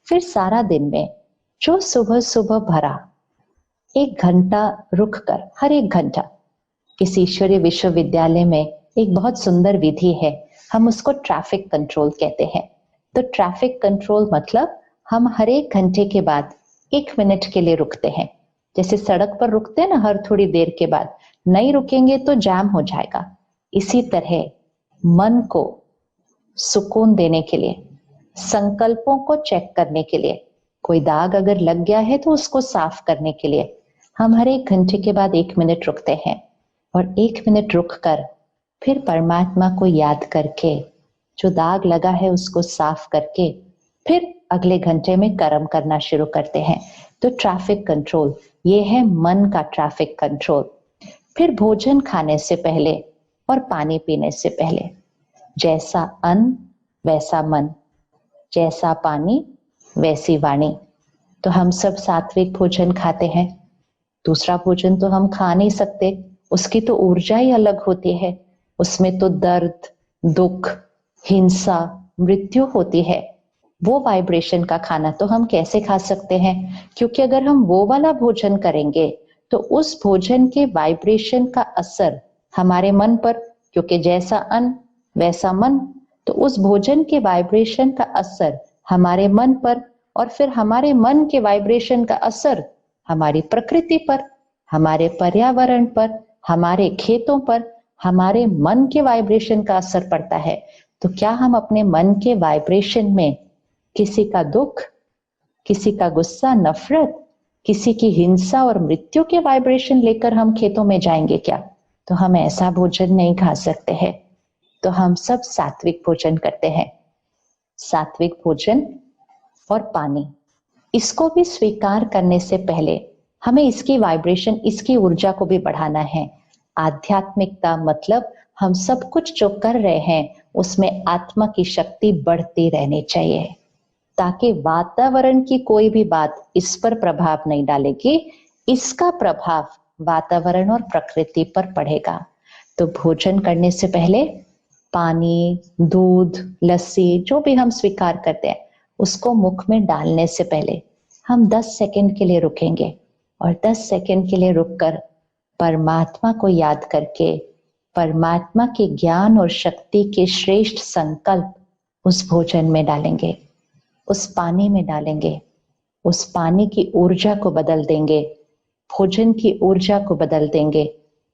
फिर सारा दिन में जो सुबह सुबह भरा 1 घंटा रुक कर, हर 1 घंटा, किसी ईश्वरीय विश्वविद्यालय में एक बहुत सुंदर विधि है, हम उसको ट्रैफिक कंट्रोल कहते हैं। तो ट्रैफिक कंट्रोल मतलब हम हर 1 घंटे के बाद 1 मिनट के लिए रुकते हैं। जैसे सड़क पर रुकते हैं ना हर थोड़ी देर के बाद, नहीं रुकेंगे तो जाम हो जाएगा। इसी तरह मन को सुकून देने के लिए, संकल्पों को चेक करने के लिए, कोई दाग अगर लग गया है तो उसको साफ करने के लिए हम हर 1 घंटे के बाद 1 मिनट रुकते हैं। और 1 मिनट रुक कर फिर परमात्मा को याद करके जो दाग लगा है उसको साफ करके फिर अगले घंटे में कर्म करना शुरू करते हैं। तो ट्रैफिक कंट्रोल ये है मन का ट्रैफिक कंट्रोल। फिर भोजन खाने से पहले और पानी पीने से पहले जैसा अन्न वैसा मन, जैसा पानी वैसी वाणी। तो हम सब सात्विक भोजन खाते हैं, दूसरा भोजन तो हम खा नहीं सकते, उसकी तो ऊर्जा ही अलग होती है, उसमें तो दर्द, दुख, हिंसा, मृत्यु होती है। वो वाइब्रेशन का खाना तो हम कैसे खा सकते हैं? क्योंकि अगर हम वो वाला भोजन करेंगे तो उस भोजन के वाइब्रेशन का असर हमारे मन पर, क्योंकि जैसा अन्न वैसा मन, तो उस भोजन के वाइब्रेशन का असर हमारे मन पर, और फिर हमारे मन के वाइब्रेशन का असर हमारी प्रकृति पर, हमारे पर्यावरण पर, हमारे खेतों पर, हमारे मन के वाइब्रेशन का असर पड़ता है। तो क्या हम अपने मन के वाइब्रेशन में किसी का दुख, किसी का गुस्सा, नफरत, किसी की हिंसा और मृत्यु के वाइब्रेशन लेकर हम खेतों में जाएंगे क्या? तो हम ऐसा भोजन नहीं खा सकते हैं। तो हम सब सात्विक भोजन करते हैं। सात्विक भोजन और पानी, इसको भी स्वीकार करने से पहले हमें इसकी वाइब्रेशन, इसकी ऊर्जा को भी बढ़ाना है। आध्यात्मिकता मतलब हम सब कुछ जो कर रहे हैं उसमें आत्मा की शक्ति बढ़ती रहनी चाहिए, ताकि वातावरण की कोई भी बात इस पर प्रभाव नहीं डालेगी, इसका प्रभाव वातावरण और प्रकृति पर पड़ेगा। तो भोजन करने से पहले पानी, दूध, लस्सी जो भी हम स्वीकार करते हैं उसको मुख में डालने से पहले हम 10 सेकंड के लिए रुकेंगे, और 10 सेकंड के लिए रुककर परमात्मा को याद करके परमात्मा के ज्ञान और शक्ति के श्रेष्ठ संकल्प उस भोजन में डालेंगे, उस पानी में डालेंगे, उस पानी की ऊर्जा को बदल देंगे, भोजन की ऊर्जा को बदल देंगे।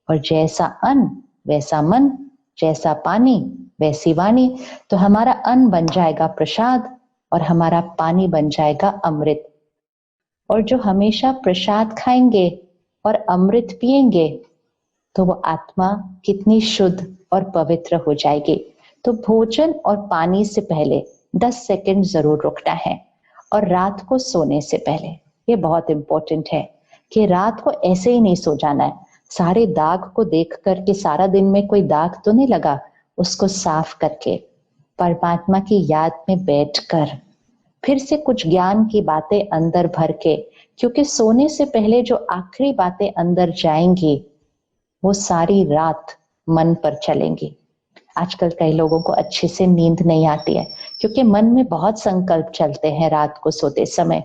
और जैसा अन्न वैसा मन, जैसा पानी वैसी वाणी। तो हमारा अन्न बन जाएगा प्रसाद और हमारा पानी बन जाएगा अमृत। और जो हमेशा प्रसाद खाएंगे और अमृत पिएंगे तो वो आत्मा कितनी शुद्ध और पवित्र हो जाएगी। तो भोजन और पानी से पहले 10 सेकंड जरूर रुकना है। और रात को सोने से पहले, ये बहुत इंपॉर्टेंट है कि रात को ऐसे ही नहीं सो जाना है, सारे दाग को देख करके, सारा दिन में कोई दाग तो नहीं लगा, उसको साफ करके परमात्मा की याद में बैठकर फिर से कुछ ज्ञान की बातें अंदर भर के, क्योंकि सोने से पहले जो आखिरी बातें अंदर जाएंगी वो सारी रात मन पर चलेंगी। आजकल कई लोगों को अच्छे से नींद नहीं आती है क्योंकि मन में बहुत संकल्प चलते हैं रात को सोते समय।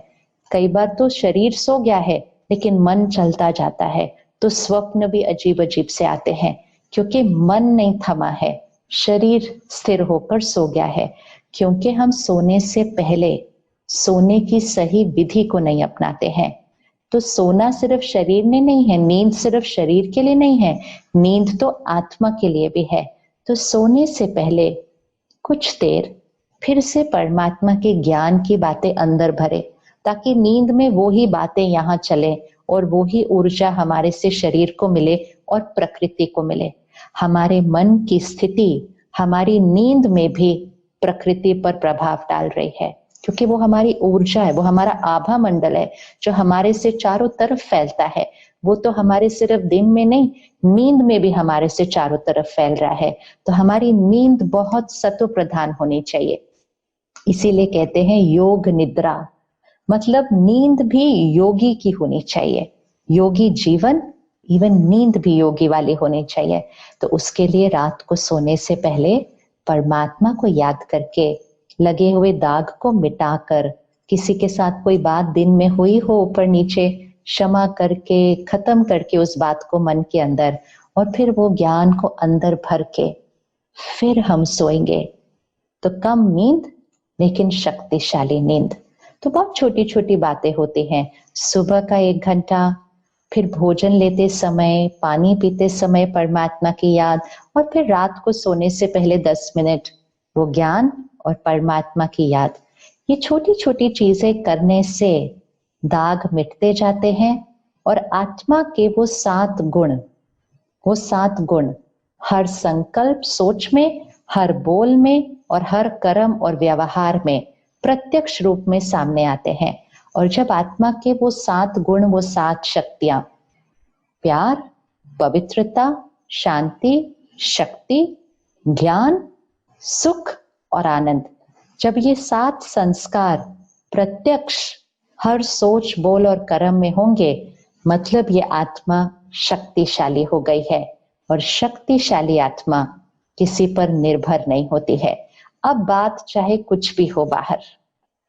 कई बार तो शरीर सो गया है लेकिन मन चलता जाता है, तो स्वप्न भी अजीब अजीब से आते हैं क्योंकि मन नहीं थमा है, शरीर स्थिर होकर सो गया है। क्योंकि हम सोने से पहले सोने की सही विधि को नहीं अपनाते हैं। तो सोना सिर्फ शरीर ने नहीं है, नींद सिर्फ शरीर के लिए नहीं है, नींद तो आत्मा के लिए भी है। तो सोने से पहले कुछ देर फिर से परमात्मा के ज्ञान की बातें अंदर भरे, ताकि नींद में वो ही बातें यहाँ चले और वो ही ऊर्जा हमारे से शरीर को मिले और प्रकृति को मिले। हमारे मन की स्थिति हमारी नींद में भी प्रकृति पर प्रभाव डाल रही है, क्योंकि वो हमारी ऊर्जा है, वो हमारा आभा मंडल है जो हमारे से चारों तरफ फैलता है। वो तो हमारे सिर्फ दिन में नहीं, नींद में भी हमारे से चारों तरफ फैल रहा है। तो हमारी नींद बहुत सत्व प्रधान होनी चाहिए। इसीलिए कहते हैं योग निद्रा, मतलब नींद भी योगी की होनी चाहिए। योगी जीवन, इवन नींद भी योगी वाली होनी चाहिए। तो उसके लिए रात को सोने से पहले परमात्मा को याद करके लगे हुए दाग को मिटाकर किसी के साथ कोई बात दिन में हुई हो ऊपर नीचे, क्षमा करके खत्म करके उस बात को मन के अंदर, और फिर वो ज्ञान को अंदर भर के फिर हम सोएंगे। तो कम नींद लेकिन शक्तिशाली नींद। तो बहुत छोटी छोटी बातें होती हैं। सुबह का 1 घंटा, फिर भोजन लेते समय, पानी पीते समय परमात्मा की याद, और फिर रात को सोने से पहले 10 मिनट वो ज्ञान और परमात्मा की याद। ये छोटी छोटी चीजें करने से दाग मिटते जाते हैं और आत्मा के वो 7 गुण हर संकल्प सोच में, हर बोल में और हर कर्म और व्यवहार में प्रत्यक्ष रूप में सामने आते हैं। और जब आत्मा के वो 7 गुण, वो 7 शक्तियां, प्यार, पवित्रता, शांति, शक्ति, ज्ञान, सुख और आनंद, जब ये 7 संस्कार प्रत्यक्ष हर सोच, बोल और कर्म में होंगे, मतलब ये आत्मा शक्तिशाली हो गई है। और शक्तिशाली आत्मा किसी पर निर्भर नहीं होती है। अब बात चाहे कुछ भी हो बाहर,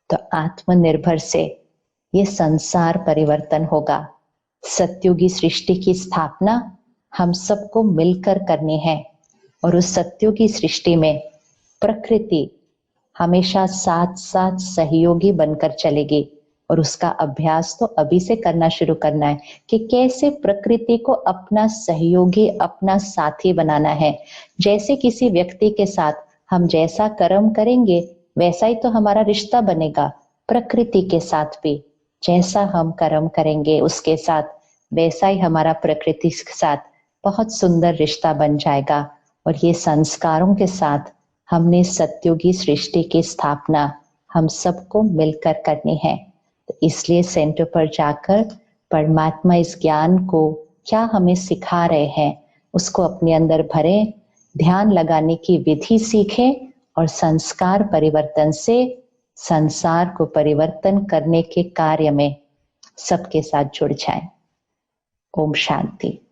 तो आत्मनिर्भर से ये संसार परिवर्तन होगा। सत्युगी सृष्टि की स्थापना हम सबको मिलकर करनी है, और उस सत्युगी सृष्टि में प्रकृति हमेशा साथ साथ सहयोगी बनकर चलेगी। और उसका अभ्यास तो अभी से करना शुरू करना है कि कैसे प्रकृति को अपना सहयोगी, अपना साथी बनाना है। जैसे किसी व्यक्ति के साथ हम जैसा कर्म करेंगे वैसा ही तो हमारा रिश्ता बनेगा। प्रकृति के साथ भी जैसा हम कर्म करेंगे उसके साथ वैसा ही हमारा प्रकृति के साथ बहुत सुंदर रिश्ता बन जाएगा। और ये संस्कारों के साथ हमने सत्युगी सृष्टि की स्थापना हम सबको मिलकर करनी है। तो इसलिए सेंटर पर जाकर परमात्मा इस ज्ञान को क्या हमें सिखा रहे हैं उसको अपने अंदर भरें, ध्यान लगाने की विधि सीखें और संस्कार परिवर्तन से संसार को परिवर्तन करने के कार्य में सबके साथ जुड़ जाएं। ओम शांति।